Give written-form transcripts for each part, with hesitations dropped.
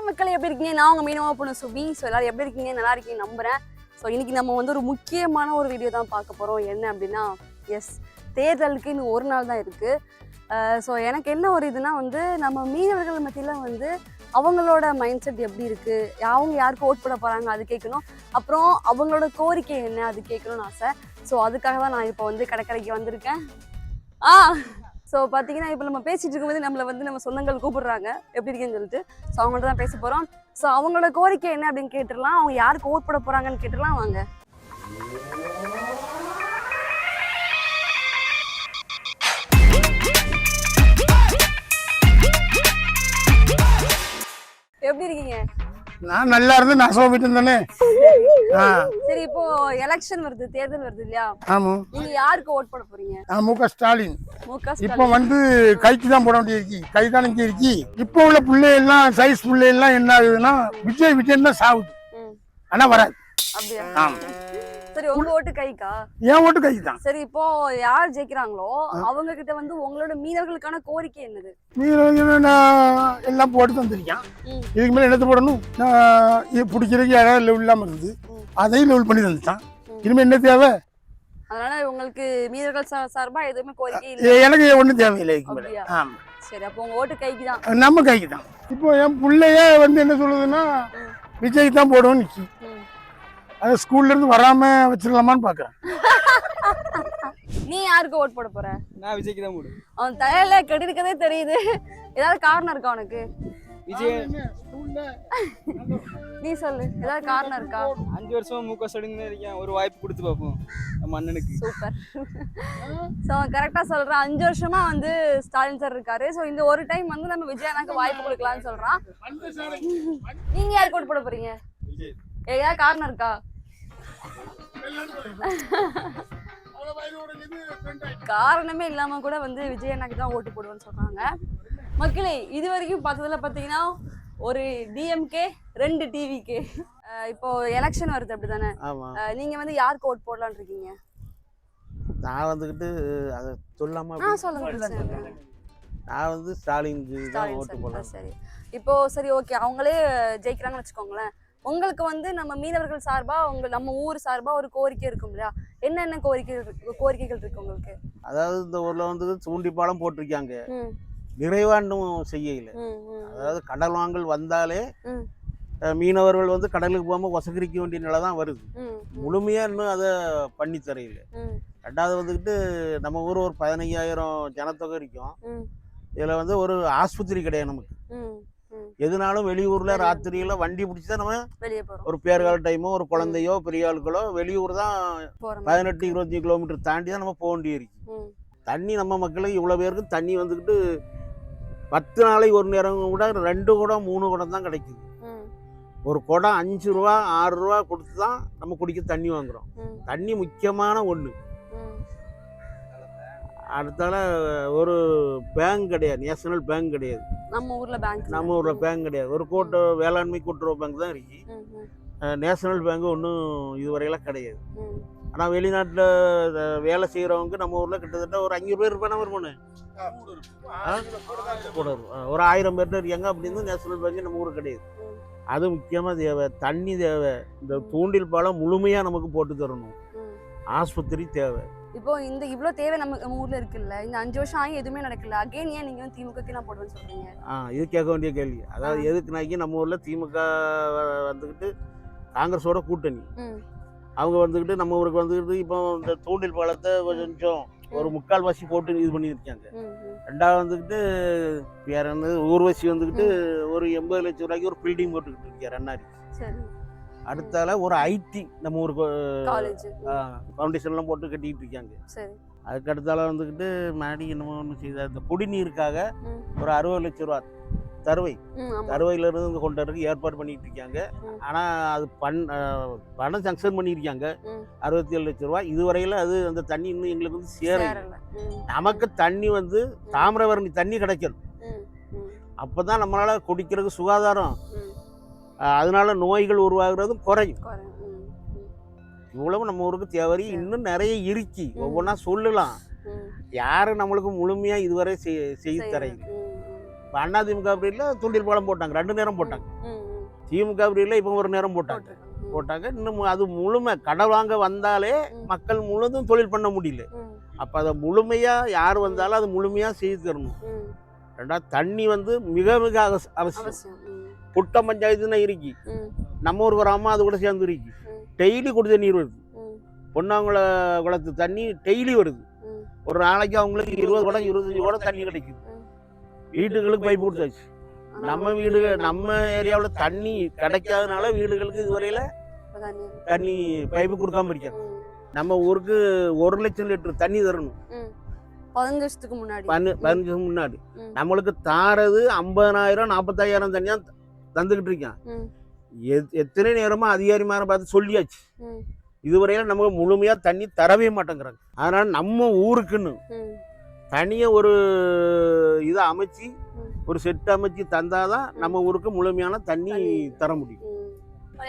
மக்கள் எப்படி இருக்கீங்க? நான் உங்க மீனவா பொண்ணு சுபி. ஸோ எல்லாரும் எப்படி இருக்கீங்க? நல்லா இருக்கீங்க நம்புறேன். ஸோ இன்னைக்கு நம்ம வந்து ஒரு முக்கியமான ஒரு வீடியோ தான் பார்க்க போறோம். என்ன அப்படின்னா, எஸ், தேர்தலுக்கு இன்னும் ஒரு நாள் தான் இருக்கு. ஸோ எனக்கு என்ன ஒரு இதுனா வந்து, நம்ம மீனவர்கள் மத்தியில் வந்து அவங்களோட மைண்ட் செட் எப்படி இருக்கு, அவங்க யாருக்கு ஓட் போட போறாங்க அது கேட்கணும். அப்புறம் அவங்களோட கோரிக்கை என்ன அது கேட்கணும்னு ஆசை. ஸோ அதுக்காக தான் நான் இப்போ வந்து கடற்கரைக்கு வந்திருக்கேன். ஸோ பார்த்தீங்கன்னா, இப்போ நம்ம பேசிட்டு இருக்கும்போது நம்மளை வந்து நம்ம சொந்தங்கள் கூப்பிடுறாங்க எப்படி இருக்குன்னு சொல்லிட்டு. ஸோ அவங்கள்ட்ட தான் பேச போகிறோம். ஸோ அவங்களோட கோரிக்கை என்ன அப்படின்னு கேட்டுடலாம். அவங்க யாருக்கு ஓட் போட போகிறாங்கன்னு கேட்டுடலாம். வாங்க. எப்படி இருக்கீங்க? நான் நல்லா இருந்து நான் சோபிட்டு தானே. சரி, இப்போ எலெக்ஷன் வருது, தேர்தல் வருது இல்லையா? ஆமா. நீங்க யாருக்கு ஓட் போட போறீங்க? முக ஸ்டாலின். இப்போ வந்து கைக்கு தான் போட வேண்டியிருக்கு, கை தான் இருக்கு. இப்போ உள்ள பிள்ளை எல்லாம் சைஸ் பிள்ளை எல்லாம் என்ன ஆகுதுன்னா, விஜய் தான் சாகுது. ஆனா வராது. அப்படியா? சரி, உங்க ஓட்டு கைக்கா? என் ஓட்டு கைக்கு தான். சரி, இப்போ யார் ஜெயிக்கிறாங்களோ அவங்க கிட்ட வந்து உங்களோட மீனவர்களுக்கான கோரிக்கை என்னது? மீனவர்கள் எல்லாம் போட்டு தந்திருக்கேன். இதுக்கு மேல என்னத்தை போடணும்? இது பிடிக்கிறதுக்கு யாராவது லெவல் இல்லாம இருக்குது, அதையும் லெவல் பண்ணி தந்துட்டான். இனிமே என்ன தேவை? அதனால உங்களுக்கு மீனவர்கள் சார்பா எதுவுமே கோரிக்கை இல்லை? எனக்கு ஒன்றும் தேவையில்லை. சரி, அப்போ உங்க ஓட்டு கைக்கு தான். நம்ம கைக்கு தான். இப்போ என் பிள்ளைய வந்து என்ன சொல்லுதுன்னா, விஜய் தான் போடுவோம் நிக்கி. அது ஸ்கூல்ல இருந்து வராம வச்சிடலாமான்னு பாக்குறேன். நீ யாருக்கு ஓட் போட போற? நான் விஜய்க்கு தான் போடுவேன். அவன் தலையில கட்டிருக்கதே தெரியுது. ஏதாவது காரணம் இருக்கா உனக்கு? விஜய் நீ சொல்லு, ஏதாவது காரணம் இருக்கா? 5 வருஷமா முக ஸ்டாலின் இருக்கேன், ஒரு வாய்ப்பு கொடுத்து பார்ப்போம் நம்ம அண்ணனுக்கு. சூப்பர். ஸோ கரெக்டா சொல்றான். 5 வருஷமா வந்து ஸ்டாலின் சார் இருக்காரு. ஸோ இந்த ஒரு டைம் வந்து நம்ம விஜய் அண்ணாக்கு வாய்ப்பு கொடுக்கலாம்னு சொல்றான். நீங்க யாருக்கு ஓட் போட போறீங்க? ஏதாவது காரணம் இருக்கா? காரணமே இல்லாம கூட வந்து விஜய் அண்ணாக்கு தான் ஓட்டு போடுவேன்னு சொல்றாங்க. மக்களே, இது வரைக்கும் பார்த்ததுல பாத்தீங்கன்னா ஒரு டிஎம்கே 2 டிவிகே. இப்போ எலெக்ஷன் வருது அப்படிதானே? நீங்க வந்து யாருக்கு ஓட் போடலான்னு இருக்கீங்க? நான் வந்துக்கிட்டு அதை சொல்லாம சொல்லுங்க. நான் வந்து ஸ்டாலினுக்கு தான் ஓட்டு போடலாம். சரி, இப்போ சரி, ஓகே, அவங்களே ஜெயிக்கிறாங்கன்னு வச்சுக்கோங்களேன். உங்களுக்கு வந்து நம்ம மீனவர்கள் சார்பா நம்ம ஊர் சார்பா ஒரு கோரிக்கை இருக்கும் இல்லையா? என்னென்ன கோரிக்கைகள் இருக்கு உங்களுக்கு? அதாவது இந்த ஊர்ல வந்து தூண்டிப்பாலம் போட்டிருக்காங்க, நிறைவாண்டும் செய்யல. அதாவது கடல் வாங்கல் வந்தாலே மீனவர்கள் வந்து கடலுக்கு போகாம ஒசகரிக்க வேண்டிய நிலை தான் வருது. முழுமையா இன்னும் அதை பண்ணி தரையில. ரெண்டாவது வந்துக்கிட்டு நம்ம ஊர் ஒரு 15,000 ஜனத்தொகை இருக்கும். இதுல வந்து ஒரு ஆஸ்பத்திரி கிடையாது நமக்கு. எதுனாலும் வெளியூர்ல ராத்திரியில வண்டி பிடிச்சிதான் நம்ம வெளியே போறோம். ஒரு பேர்கால டைமோ ஒரு குழந்தையோ பெரிய ஆளுக்களோ வெளியூர் தான் 18-20 கிலோமீட்டர் தாண்டி தான் நம்ம போக வேண்டி இருக்கு. தண்ணி நம்ம மக்களுக்கு இவ்வளவு பேருக்கு தண்ணி வந்துக்கிட்டு 10 நாளைக்கு ஒரு நேரம் கூட 2 குடம் 3 குடம் தான் கிடைக்குது. ஒரு குடம் 5 ரூபா 6 ரூபா கொடுத்து தான் நம்ம குடிக்க தண்ணி வாங்குறோம். தண்ணி முக்கியமான ஒண்ணு. அடுத்தால ஒரு பேங்க் கிடையாது, நேஷனல் பேங்க் கிடையாது நம்ம ஊர்ல பேங்க் கிடையாது. ஒரு வேளாண்மை கூட்டுறவு பேங்க் தான் இருக்கு. நேஷனல் பேங்க் ஒன்றும் இதுவரையெல்லாம் கிடையாது. ஆனால் வெளிநாட்டில் வேலை செய்கிறவங்க நம்ம ஊரில் கிட்டத்தட்ட ஒரு 500 பேர் இருப்பானே வருமானு கூட ஒரு 1000 பேர்கிட்ட இருக்காங்க. அப்படின்னு நேஷனல் பேங்க் நம்ம ஊருக்கு கிடையாது. அது முக்கியமாக தேவை. தண்ணி தேவை. இந்த தூண்டில் பாலம் முழுமையாக நமக்கு போட்டு தரணும். ஆஸ்பத்திரி தேவை. இப்போ இந்த இவ்வளோ தேவை நம்ம ஊர்ல இருக்குல்ல, இந்த 5 வருஷம் ஆகி எதுவுமே நடக்கல. அகைன் ஏன் நீங்க திமுகக்கு நான் போடுவேன்னு சொல்றீங்க? இது கேட்க வேண்டிய கேள்வி. அதாவது எதுக்குனாக்கி நம்ம ஊர்ல திமுக வந்துக்கிட்டு காங்கிரஸோட கூட்டணி. அவங்க வந்துக்கிட்டு நம்ம ஊருக்கு வந்துக்கிட்டு இப்போ இந்த தூண்டில் பாலத்தை கொஞ்சம் ஒரு 3/4 போட்டு இது பண்ணியிருக்காங்க. ரெண்டாவது வந்துக்கிட்டு வேற என்ன ஊர்வசி வந்துக்கிட்டு ஒரு 80 லட்சம் ரூபாய்க்கு ஒரு பில்டிங் போட்டுக்கிட்டு இருக்காரு அண்ணாரி. அடுத்தால ஒரு ஐடி நம்ம ஊருக்கு ஃபவுண்டேஷன்லாம் போட்டு கட்டிக்கிட்டு இருக்காங்க. அதுக்கு அடுத்தால வந்துக்கிட்டு மேடி என்னமோ ஒன்று செய்த இந்த குடிநீருக்காக ஒரு 60 லட்சம் ரூபா தருவையில இருந்து கொண்டு வரதுக்கு ஏற்பாடு பண்ணிட்டு இருக்காங்க. ஆனால் அது பணம் சங்ஷன் பண்ணியிருக்காங்க 67 லட்சம் ரூபா. இதுவரையில அது அந்த தண்ணி இன்னும் எங்களுக்கு வந்து சேரல. நமக்கு தண்ணி வந்து தாமிரபரணி தண்ணி கிடைக்கணும். அப்போதான் நம்மளால குடிக்கிறதுக்கு சுகாதாரம், அதனால நோய்கள் உருவாகிறதும் குறையும். இவ்வளவு நம்ம ஊருக்கு தேவை. இன்னும் நிறைய இருக்கு, ஒவ்வொன்றா சொல்லலாம். யாரும் நம்மளுக்கு முழுமையா இதுவரை செய்து தரையும். இப்போ அதிமுக பீரியடில் தூண்டில் பாலம் போட்டாங்க, 2 நேரம் போட்டாங்க. திமுக பீரியடில் இப்போ ஒரு நேரம் போட்டாங்க. இன்னும் அது முழுமை கடன் வாங்க வந்தாலே மக்கள் முழுதும் தொழில் பண்ண முடியல. அப்போ அதை முழுமையாக யார் வந்தாலும் அது முழுமையாக செய்து தரணும். ரெண்டாவது தண்ணி வந்து மிக மிக அவசியம். புட்ட பஞ்சாயத்துன்னு இருக்கு, நம்ம ஊர் வராமல் அது கூட சேர்ந்து இருக்கு. டெய்லி குடி தண்ணீர் வருது, பொன்னாங்குள குளத்து தண்ணி டெய்லி வருது. ஒரு நாளைக்கு அவங்களுக்கு 20 குடம் 25 குடம் தண்ணி கிடைக்குது. வீட்டுகளுக்கு பைப் கொடுத்தாச்சு. நம்ம ஏரியாவில் தண்ணி கிடைக்காதனால வீடுகளுக்கு இதுவரையில தண்ணி பைப்பு கொடுக்காம இருக்காங்க. நம்ம ஊருக்கு 1 லட்சம் லிட்டர் தண்ணி தரணும் 15 வருஷத்துக்கு முன்னாடி. 15 வருஷம் முன்னாடி நம்மளுக்கு தாரது 50,000 40,000 தண்ணியா தந்துகிட்டு இருக்கான். எத்தனை நேரமா அதிகாரிமார பார்த்து சொல்லியாச்சு, இதுவரையில நமக்கு முழுமையா தண்ணி தரவே மாட்டேங்கிறாங்க. அதனால நம்ம ஊருக்குன்னு தனியா ஒரு இதை அமைச்சு ஒரு செட் அமைச்சு தந்தாதான் நம்ம ஊருக்கு முழுமையான தண்ணி தர முடியும்.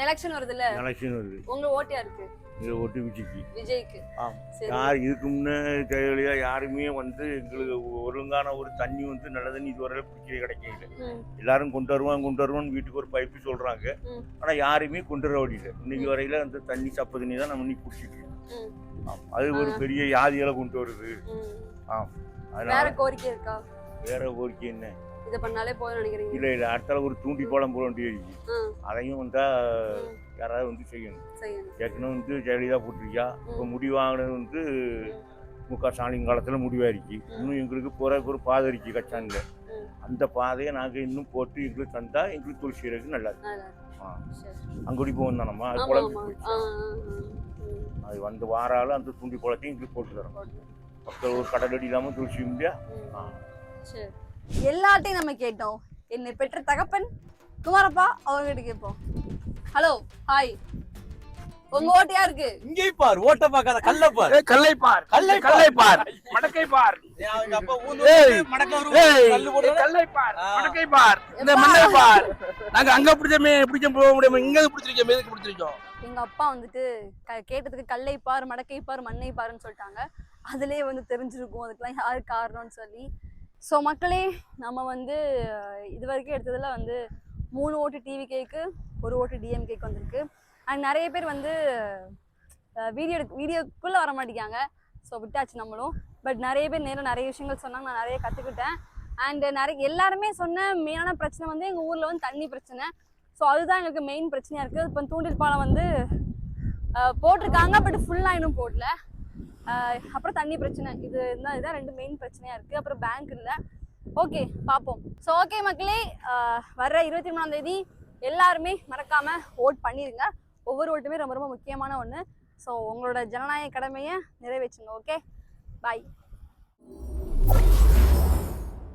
எலெக்ஷன் வருதுல்ல, எலெக்ஷன் வருது, உங்க ஓட்டு யாருக்கு? ஓட்டு விஜய்க்கு. யார் இதுக்கு முன்னே கைவழியா யாருமே வந்து எங்களுக்கு ஒழுங்கான ஒரு தண்ணி வந்து நல்ல தண்ணி இதுவரை பிடிக்கவே கிடைக்கல. எல்லாரும் கொண்டு வருவான்னு வீட்டுக்கு ஒரு பைப்பு சொல்றாங்க, ஆனா யாருமே கொண்டு வர முடியல. இன்னைக்கு வரையில அந்த தண்ணி சப்பு தண்ணி தான் நம்ம இன்னைக்கு குடிச்சிட்டு. அது ஒரு பெரிய வியாதிகளை கொண்டு வருது. வேற கோரிக்கை இருக்கா? வேற கோரிக்கை என்ன, இதை பண்ணாலே போதும் நினைக்கிறீங்க? இல்ல அடுத்தால ஒரு தூண்டி பாலம் போட வேண்டியிருக்கு. அதையும் வந்தா யாராவது வந்து செய்யணும். ஏற்கனவே வந்து ஜெயலலிதா போட்டிருக்கா. இப்போ முடி வாங்கினது வந்து முக ஸ்டாலின் காலத்தில் முடிவாயிருக்கு. இன்னும் எங்களுக்கு போறதுக்கு ஒரு பாதை இருக்கு கச்சானில். அந்த பாதையை நாங்கள் இன்னும் போட்டு எங்களுக்கு தந்தா எங்களுக்கு தொழில் செய்யறதுக்கு நல்லா இருக்கு. அங்குடி போவோம் தானம்மா, அது குழம்பு அது வந்து வாராலும் அந்த தூண்டி குளத்தையும் எங்களுக்கு போட்டு தரோம். மக்கள் ஒரு கடலடி இல்லாமல் தொழில் செய்ய முடியா. எல்லாத்தையும் நம்ம கேட்டோம். என்னை பெற்ற தகப்பன் குமாரப்பா அவர்கிட்ட கேட்போம். ஹலோ, ஹாய், உங்க ஓட்டு யாருக்கு? இங்கே பார், ஓட்ட பார்க்காத கல்லைப்பார். மடக்கை பார், இந்த மண்ணை பார். நாங்க அங்க பிடிச்ச போக முடியாம இங்க பிடிச்சிருக்கோம். எதுக்கு பிடிச்சிருக்கோம்? எங்க அப்பா வந்துட்டு கேட்டதுக்கு கல்லை பார், மடக்கை பார், மண்ணை பாருன்னு சொல்லிட்டாங்க. அதுலயே வந்து தெரிஞ்சிருக்கும் அதுக்கெல்லாம் யாரு காரணம்னு சொல்லி. ஸோ மக்களே, நம்ம வந்து இது வரைக்கும் எடுத்ததுல வந்து 3 ஓட்டு டிவிகேக்கு, 1 ஓட்டு டிஎம்கேக்கு வந்திருக்கு. அண்ட் நிறைய பேர் வந்து வீடியோக்குள்ளே வர மாட்டேங்காங்க. ஸோ விட்டாச்சு நம்மளும். பட் நிறைய பேர் நிறைய விஷயங்கள் சொன்னாங்க, நான் நிறைய கற்றுக்கிட்டேன். அண்ட் எல்லாருமே சொன்ன மெயினான பிரச்சனை வந்து எங்கள் ஊரில் வந்து தண்ணி பிரச்சனை. ஸோ அதுதான் எங்களுக்கு மெயின் பிரச்சனையாக இருக்குது. இப்போ தூண்டில் பாலம் வந்து போட்டிருக்காங்க, பட் ஃபுல்லாக இன்னும் போடல. அப்புறம் தண்ணி பிரச்சனை, இதுதான் 2 மெயின் பிரச்சனையாக இருக்குது. அப்புறம் பேங்க் இல்லை. ஓகே, பார்ப்போம். ஸோ ஓகே மக்களே, வர்ற 23ஆம் தேதி எல்லாருமே மறக்காமல் ஓட் பண்ணிடுங்க. ஒவ்வொரு ஓட்டுமே ரொம்ப ரொம்ப முக்கியமான ஒன்று. ஸோ உங்களோட ஜனநாயக கடமையை நிறைவேற்றுங்க. ஓகே, பாய்.